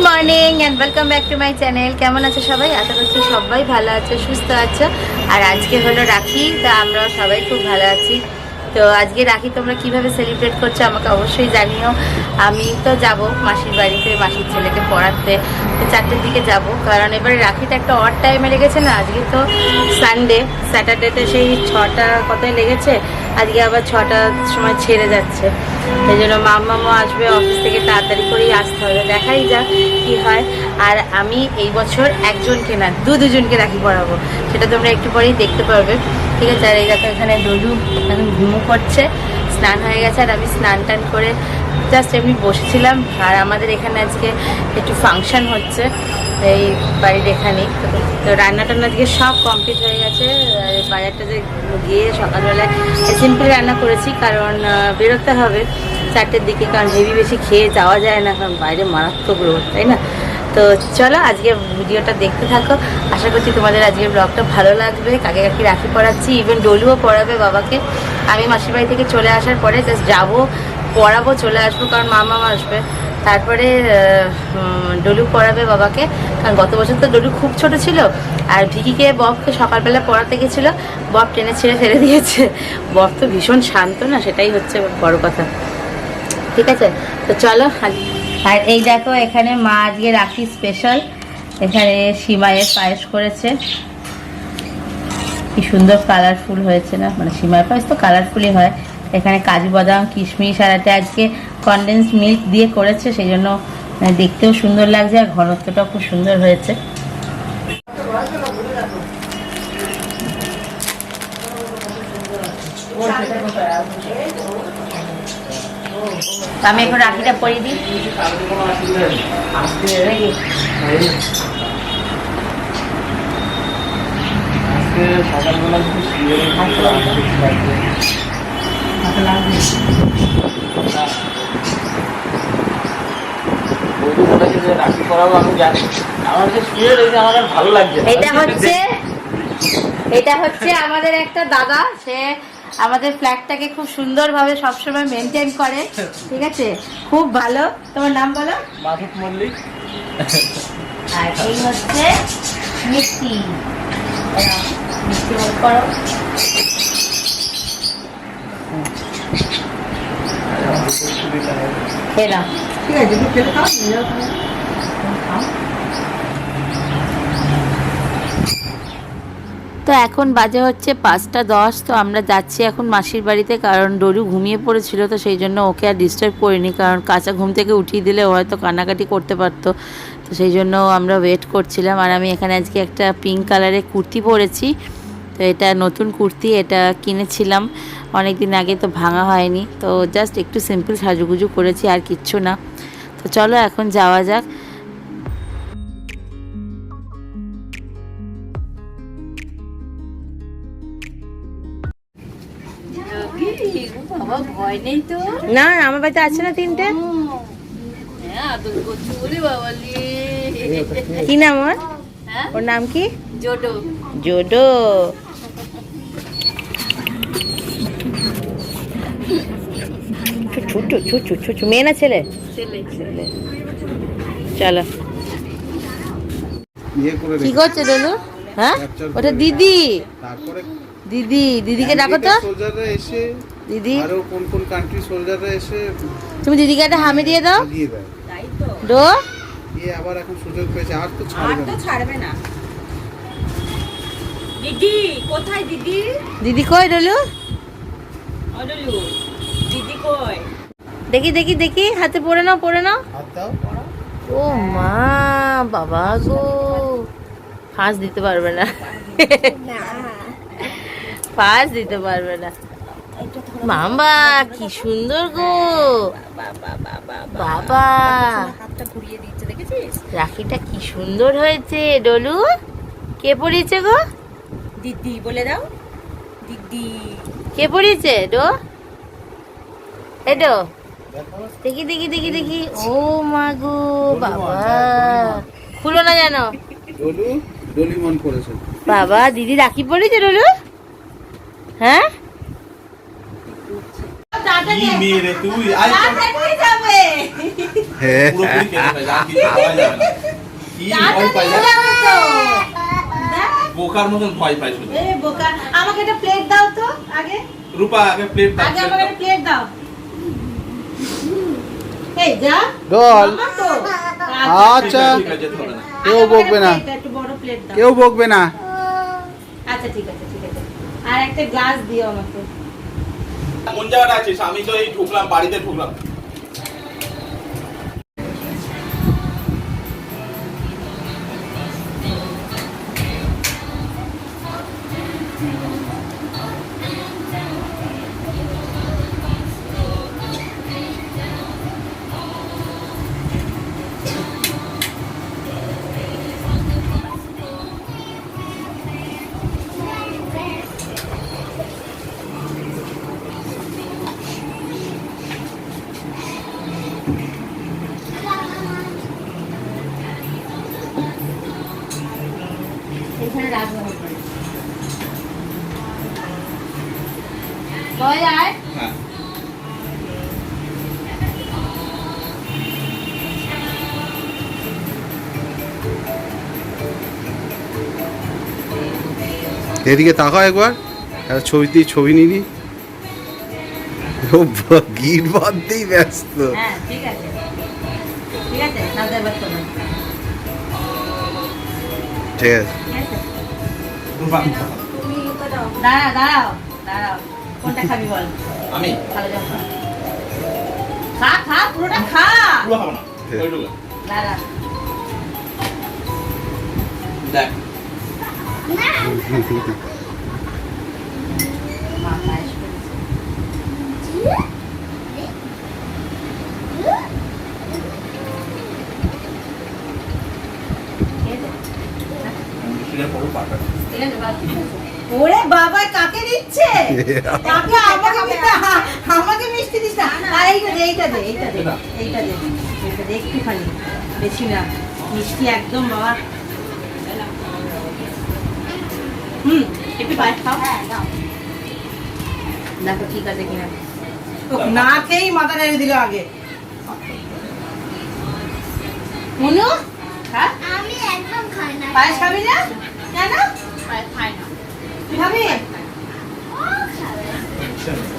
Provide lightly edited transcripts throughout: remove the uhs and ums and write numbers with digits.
Morning and welcome back to my channel. কেমন আছে সবাই? আশা করছি সবাই ভালো আছে, সুস্থ আছো। আর আজকে হলো রাখি, তা আমরা সবাই খুব ভালো আছি। তো আজকে রাখি তোমরা কিভাবে সেলিব্রেট করছো আমাকে অবশ্যই জানিও। আমি তো যাব মাসির বাড়িতে, মাসির ছেলেকে পড়াতে। তো 4টের দিকে যাব, কারণ এবারে রাখিটা একটা অড টাইমে লেগেছে না। আজকে তো সানডে, স্যাটারডেতে সেই 6টা কতই লেগেছে, আজকে আবার 6টার সময় ছেড়ে যাচ্ছে। সেই জন্য মাম্মামও আসবে অফিস থেকে, তাড়াতাড়ি করেই আসতে হবে। দেখাই যাক কি হয়। আর আমি এই বছর একজনকে না দুজনকে রাখি পড়াবো, সেটা তোমরা একটু পরেই দেখতে পারবে, ঠিক আছে? আর এই দেখো এখানে ডলু এখন ঘুমো করছে, স্নান হয়ে গেছে। আর আমি স্নান টান করে জাস্ট এমনি বসেছিলাম। আর আমাদের এখানে আজকে একটু ফাংশন হচ্ছে এই বাড়ির এখানেই। তো রান্না টান্না আজকে সব কমপ্লিট হয়ে গেছে। বাজারটা যে গিয়ে সকালবেলায় সিম্পল রান্না করেছি, কারণ বেরোতে হবে 4টের দিকে, কারণ হেভি বেশি খেয়ে যাওয়া যায় না, কারণ বাইরে মারাত্মক রোদ, তাই না? তো চলো আজকে ভিডিওটা দেখতে থাকো। আশা করছি তোমাদের আজকের ব্লগটা ভালো লাগবে। কাকে কাকে রাখি পড়াচ্ছি, ইভেন ডলুও পড়াবে বাবাকে। আমি মাসির বাড়ি থেকে চলে আসার পরে জাস্ট যাবো, পড়াবো, চলে আসবো, কারণ মামা আসবে। তারপরে ডলু পড়াবে বাবাকে, কারণ গত বছর তো ডলু খুব ছোট ছিল। আর ভিকিকে ববকে সকালবেলা পড়াতে গেছিলো, বব টেনে ছেড়ে ফেলে দিয়েছে। বব তো ভীষণ শান্ত না, সেটাই হচ্ছে বড় কথা, ঠিক আছে? তো চলো। আর এই দেখো এখানে মা আজকে রাখি স্পেশাল, এখানে সিমাইয়ের পায়েস করেছে। কি সুন্দর কালারফুল হয়েছে না, মানে সিমাইয়ের পায়েস তো কালারফুলই হয়। এখানে কাজু বাদাম, কিশমিশ, আর আজকে কনডেন্স মিল্ক দিয়ে করেছে, সেই জন্য দেখতেও সুন্দর লাগছে, আর ঘনত্বটাও খুব সুন্দর হয়েছে। আমি এখন রাখিটা পরিয়ে দিই। এটা হচ্ছে আমাদের একটা দাদা, সে আমাদের ফ্ল্যাটটাকে খুব সুন্দরভাবে সবসময় মেনটেন করে, ঠিক আছে? খুব ভালো। তোমার নাম বলো? মাধব মল্লিক। আর এই হচ্ছে মিষ্টি। মিষ্টি মুখ করো। খেলাম, ঠিক আছে? খেলে খাও, নিজেও খাও। তো এখন বাজে হচ্ছে 5টা 10। তো আমরা যাচ্ছি এখন মাসির বাড়িতে, কারণ ডলু ঘুমিয়ে পড়েছিল, তো সেই জন্য ওকে আর ডিস্টার্ব করিনি, কারণ কাঁচা ঘুম থেকে উঠিয়ে দিলে ও হয়তো কান্নাকাটি করতে পারতো। তো সেই জন্য আমরা ওয়েট করছিলাম। আর আমি এখানে আজকে একটা পিঙ্ক কালারের কুর্তি পরেছি। তো এটা নতুন কুর্তি, এটা কিনেছিলাম অনেক দিন আগে, তো ভাঙা হয়নি। তো জাস্ট একটু সিম্পল সাজুগুজু করেছি, আর কিচ্ছু না। তো চলো এখন যাওয়া যাক। না আমার বাড়িতে আছে না 3টে। কি নাম ওর? ওর নাম কি? জোডো। জোডো। ছোট ছোট ছোট মেয়ে না ছেলে? ছেলে। চলো। কি করছে ডলু? হ্যাঁ ওটা দিদি। দিদিকে ডাকো তো। দিদি, আরো কোন কোন কান্ট্রি সোলজাররা এসে, তুমি দিদিকে একটা হামি দিয়ে দাও। তাই তো ডো, এই আবার এখন সুযোগ পেয়েছে, আর তো ছাড়বে না। দিদি কোথায়? দিদি কই? ডলু, ও ডলু, দিদি কই? দেখি হাতে পড়ে নাও, হাত দাও। ও মা, বাবা গো, ফাঁস দিতে পারবে না, ফাঁস দিতে পারবে না। মামা কি সুন্দর গো, বাবা হাতটা ঘুরিয়ে দিচ্ছে, দেখেছিস? রাখিটা কি সুন্দর হয়েছে। ডলু, কে পরিয়েছে গো? দিদি বলে দাও, দিদি। কে পরিয়েছে? ডো, এডো, দেখি। ও মা গো, বাবা খুলো না জানো। ডলু, ডলি মন পড়েছে বাবা। দিদি রাখি পরিয়েছে ডলু? হ্যাঁ, পুরোপুরি কেটে ফেলে, আর কিছু খাওয়া যাবে না। কি ভয় পাই না, বোকার মতন ভয় পাই শুধু। এই বোকা, আমাকে একটা প্লেট দাও তো আগে। রূপা আগে প্লেট দাও, আগে আমাকে একটা প্লেট দাও। এই যা ডল। আমার তো আচ্ছা ঠিক আছে, যেতে হবে না। কেউ বকবে না, একটু বড় প্লেট দাও। কেউ বকবে না। আচ্ছা ঠিক আছে ঠিক আছে, আর একটা গ্লাস দিও আমাকে। কোন জায়গাটা আছিস? আমি তো এই ঢুকলাম, বাড়িতে ঢুকলাম। এখানে রাখবো। কই আয়? হ্যাঁ, এদিকে তাকাও একবার, একটা ছবি নিনি। ও গিট বাঁধতেই ব্যস্ত। হ্যাঁ ঠিক আছে ঠিক আছে, না দেবার তো না। ঠিক আছে, ঠিক আছে, রূপা দাঁড়াও দাঁড়াও দাঁড়াও, কোনটা খাবি বল? আমি ভালো যাও, খা খা পুরোটা খা। পুরো খাবো না, ওইটুকু। দাঁড়া দেখ মা পায়েস করেছে। ঠিক আছে? মিষ্টিটা পুরো পাটা। ঠিক আছে, বাদ দিতে হবে। ওরে বাবা, কাকে দিচ্ছে? কাকে? আমাকে দিতে, আমাকে মিষ্টি দিস না। আর এইটা দে এইটা দে এইটা দে এইটা দে এইটা দে, একটুখানি, বেশি না। মিষ্টি একদম বাবা। একটু পায়েস খাও। দেখো ঠিক আছে কিনা। না খেয়েই মাথা নেড়ে দিল আগে। মনু হ্যাঁ, আমি একদম খাই না। পায়েস খাবি না? কেন খাই না। তুই খাবি? ও খাবে।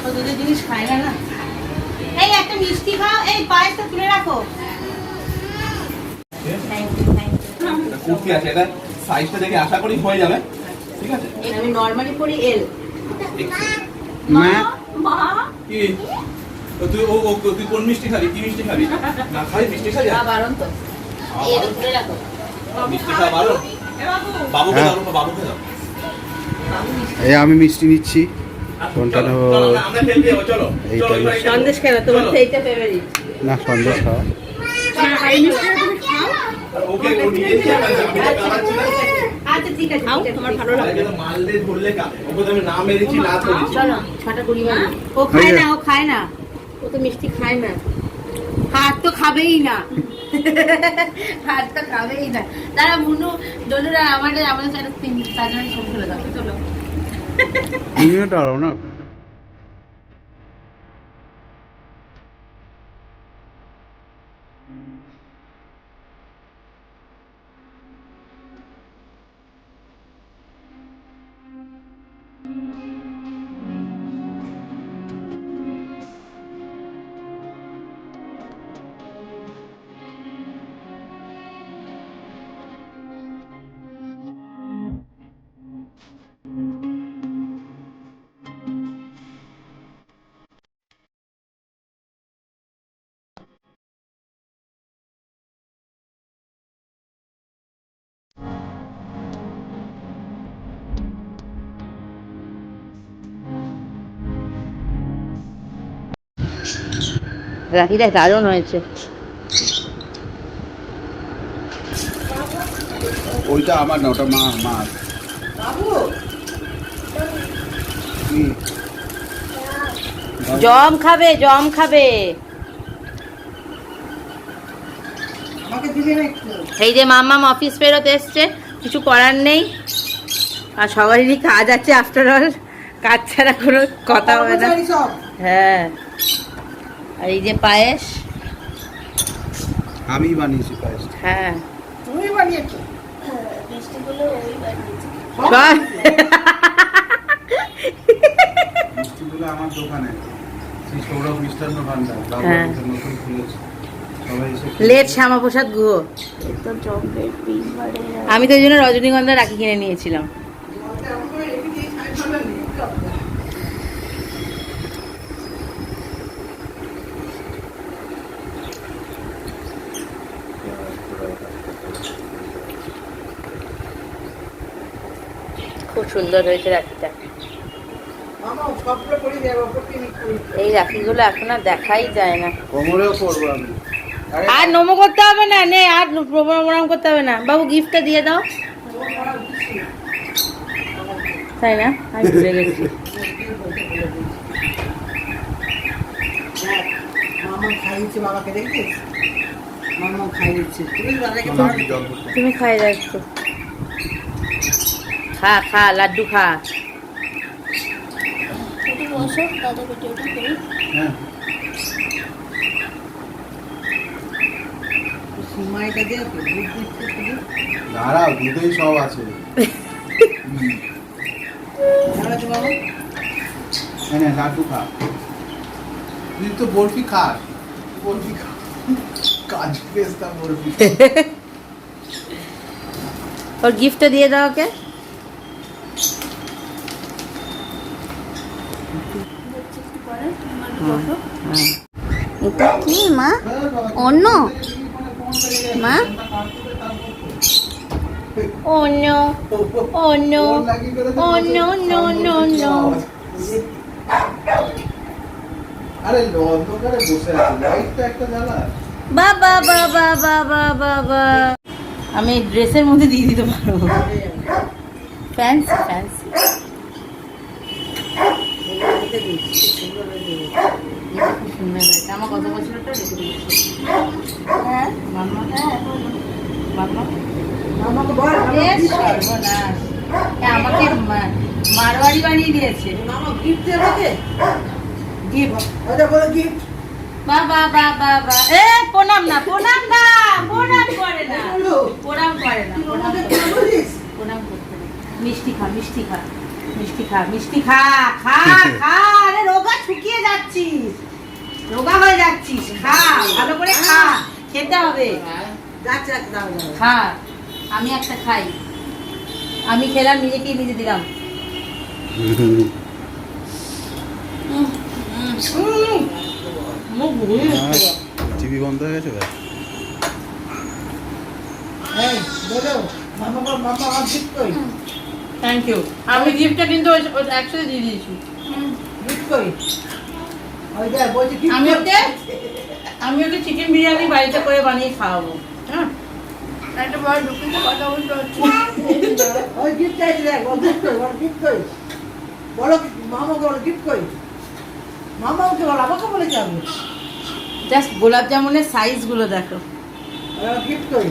ও দুধের জিনিস খায় না না। এই একটা মিষ্টি খাও, এই পায়েসটা তুলে রাখো। থ্যাংক ইউ থ্যাংক এটা কুর্তি আছে, এটা সাইজটা দেখে আশা করি হয়ে যাবে। ঠিক আছে, ইউ। আমি নরমালি পড়ি এল। মা মা কি তুই তুই কোন মিষ্টি খাবি? কি মিষ্টি খাবি? না খাই মিষ্টি খাবি? বারণ তো, এই তুলে রাখো। মিষ্টি খাওয়া বারণ। বাবুকে দাও, রূপা, বাবুকে দাও। এই আমি মিষ্টি নিচ্ছি। কোনটা নেবো? চলো, না, আমরা খেলতে যাবো, চলো। এইটা চলো, এবার সন্দেশ কেন? তোমার তো চলো। এইটা ফেভারিট। না, সন্দেশ খাওয়া। ওকে, ও নিয়েছি, আমি তো কামাচ্ছি না। আচ্ছা ঠিক আছে ঠিক আছে, তোমার ভালো আরে কিন্তু মাল দিয়ে ধরলে কামে। ওকে তো আমি না মেরেছি, না ধরেছি। চলো ছটা কুড়ি বাজে। ও খায় না, ও খায় না, ও তো মিষ্টি খায় না। হাত তো খাবেই না, হাত তো খাবেই না। দাঁড়া মুনু ডলুরা আমাদের সাথে চারজনের ছবি তুলে দাও। চলো তুমিও দাঁড়াও না। রাখিটা দারুণ হয়েছে। ওইটা আমার না, ওটা মা। কি? জম খাবে, জম খাবে। আমাকে দিবে না একটু? এই যে মাম্মাম অফিস ফেরত এসছে, কিছু করার নেই। আর সবারই কাজ আছে, আফটার অল কাজ ছাড়া কোনো কথা হবে না। কর্মচারী সব। হ্যাঁ, আর এই যে পায়েস, আমি বানিয়েছি পায়েস। হ্যাঁ তুমি বানিয়েছো? মিষ্টিগুলো ওই বানিয়েছে। বাহ! মিষ্টিগুলো আমার দোকানে, শ্রী সৌরভ মিষ্টান্ন ভান্ডার, হ্যাঁ। বাবুর নতুন খুলেছে। সবাই এসে লেট শ্যামাপ্রসাদ গুহ। তো চকলেট পিঙ্ক বাটার আমি তো ওই জন্য রজনীগন্ধা রাখি কিনে নিয়েছিলাম। খুব সুন্দর হয়েছে রাখিটা। মামা সবগুলো করে দেবো, ওপর থেকে করে দেবো। এই রাখিগুলো এখন আর দেখাই যায় না। কোমরেও করবো আমি। আরে আর নমো করতে হবে না, নে আর প্রণাম করতে হবে না। বাবু গিফটটা দিয়ে দাও। তাই না, আমি ভুলে গেছি। দেখ, মামা খাইয়েছে বাবাকে, দেখছিস? মামা খাইয়েছে। তুমি দাদাকে মামা, খাওয়া আমি জল করতে। তুমি খাই রাখছো। খা খা লাড্ডু খা। একটু বসো, দাদা ভিডিওটা করি। হ্যাঁ, সিমাইটা দিয়ে দুধ দিচ্ছে শুধু। দাঁড়াও, দুধেই সব আছে। দাঁড়া তো বাবা। হ্যাঁ, না, লাড্ডু খা। তুই তো বরফি খাস, বরফি খা। কাজু পেস্তা বরফি। ওর গিফটটা দিয়ে দাও ওকে। বলছি একটু পরে, তুমি একটু বসো। এটা কি মা? অন্য? মা? Oh no! Oh no! Oh no no no no! আরে অন্ধকারে বসে আছে, লাইটটা একটা জ্বালা। বাবা বাবা বাবা বাবা, আমি ড্রেসের মধ্যে দিয়ে দিতে পারবো। Fancy fancy. খুব সুন্দর হয়েছে। আমার কত বছরটা রেখে দিয়েছি। হ্যাঁ, মাম্মা, হ্যাঁ, বলো। মাম্মা। মামাকে বল, মামা এ gift দেবে। সর্বনাশ। এ আমাকে মারওয়াড়ি বানিয়ে দিয়েছে। মামা gift দেবে কে? Gift। ওটা বলো gift। বাবা বাবা বাবা, এ প্রণাম না, প্রণাম না, প্রণাম করে না, বলো। প্রণাম করে না, তুই প্রণাম মামাকে করে না। কি বলিস? প্রণাম করতে নেই। মিষ্টি খা, মিষ্টি খা, মিষ্টি খা, মিষ্টি খা, খা খা। আরে রোগা শুকিয়ে যাচ্ছিস, রোগা হয়ে যাচ্ছিস। খা, ভালো করে খা, খেতে হবে। যাচ্ছে, দাও, দাও। খা, আমি একটা খাই। আমি খেলাম, নিজেকেই নিজে দিলাম। মুখ ঘুরিয়ে যাচ্ছে। টিভি বন্ধ হয়ে গেছে ভাই। এই, বলো, মামা বল, মামা আমার gift কই? Thank you. আমি গিফটটা কিন্তু একসাথে দিয়ে দিয়েছি। gift কই? ওই দেখ, বলছি gift আমি কই? ওকে চিকেন বিরিয়ানি বাড়িতে করে বানিয়ে খাওয়াবো। হ্যাঁ, একটা বড় ঢুকিতে কথা বলতে হচ্ছে। ওই gift চাইছে, দেখ, ওর gift কই, ওর gift কই? বলো, মামাকে বলো, gift কই? মামাকে বলো, আমাকে বলে কি হবে? জাস্ট গোলাপ জামুনের সাইজ গুলো দেখো, ওর gift কই?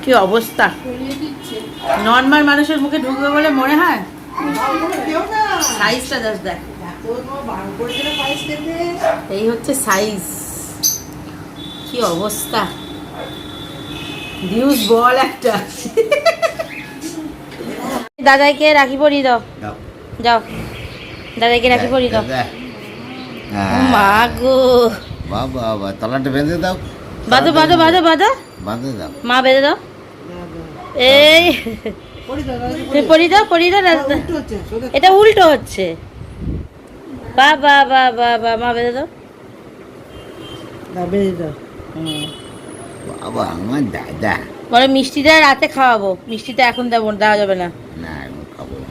কি অবস্থা। সরিয়ে দিচ্ছে। নর্মাল মানুষের মুখে ঢুকবে বলে মনে হয়? বাবুকে দিও না। সাইজটা জাস্ট দেখ। এত তোমার বারণ করেছে না পায়েস খেতে? এই হচ্ছে সাইজ। কি অবস্থা। দিউস বল একটা। দাদাইকে রাখি পরিয়ে দাও। দাও। যাও, দাদাইকে রাখি পরিয়ে দাও। ও মা গো, বাবা বাবা তলাটা বেঁধে দাও, বাঁধো বাঁধো বাঁধো বাঁধো। বাঁধে দাও। মা বেঁধে দাও। এই পরি দাও, দাদাকে তুমি পরিয়ে দাও, পরিয়ে দাও। উল্টো হচ্ছে, সোজা। এটা উল্টো হচ্ছে। বাবা বাবা বাবা, মা বেঁধে দাও। দাও, বেরিয়ে দাও। বাবা আমার দাদা, বলে মিষ্টিটা রাতে খাওয়াবো, মিষ্টিটা এখন দেবো, দেওয়া যাবে না। না আমি খাবো না।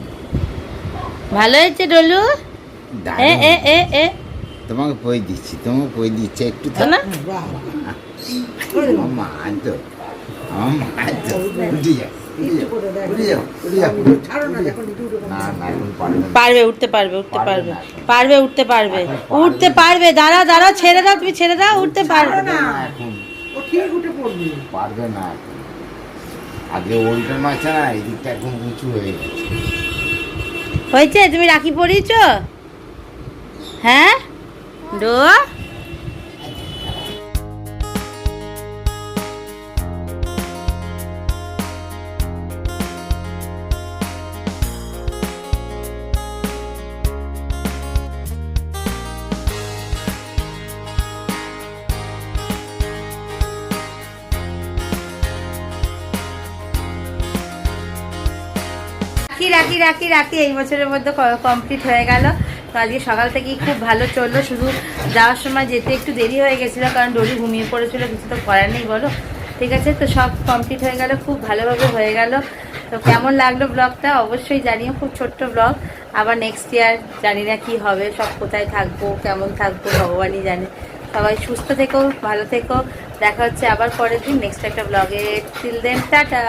ভালো হয়েছে ডলু। এ দারুণ। এ এ এ তোমাকে পই দিচ্ছি, তোমাকে পই দিচ্ছে একটু তো না। বাহ, আমার মা তো, আমার মা তো উঠে যাও, একটু করে দেখ। উঠে যাও, উঠে যাও। ছাড়ো না, এখন একটু উঠে না না এখন পারবে না। পারবে, উঠতে পারবে, উঠতে পারবে, পারবে না। পারবে, উঠতে পারবে, উঠতে পারবে। দাঁড়াও দাঁড়াও, ছেড়ে দাও, তুমি ছেড়ে দাও, উঠতে পারবে। না এখন ও ঠিক উঠে পড়বি। পারবে না এখন। আগে ওইটা মাছ না, এই দিকটা এখন উঁচু হয়ে গেছে। হয়েছে? তুমি রাখি পরিয়েছো? হ্যাঁ ডো। রাখি রাখি রাখি রাখি এই বছরের মধ্যে কমপ্লিট হয়ে গেল। তো আজকে সকাল থেকেই খুব ভালো চললো, শুধু যাওয়ার সময় যেতে একটু দেরি হয়ে গেছিলো কারণ ডোরি ঘুমিয়ে পড়েছিল, কিছু তো করার নেই বলো। ঠিক আছে, তো সব কমপ্লিট হয়ে গেল, খুব ভালোভাবে হয়ে গেল। তো কেমন লাগলো ব্লগটা অবশ্যই জানিও, খুব ছোট্ট ব্লগ। আবার নেক্সট ইয়ার জানি না কি হবে, সব কোথায় থাকবো কেমন থাকবো ভগবানই জানে। সবাই সুস্থ থেকো, ভালো থেকো, দেখা হচ্ছে আবার পরের দিন নেক্সট একটা ব্লগে। Till then tata.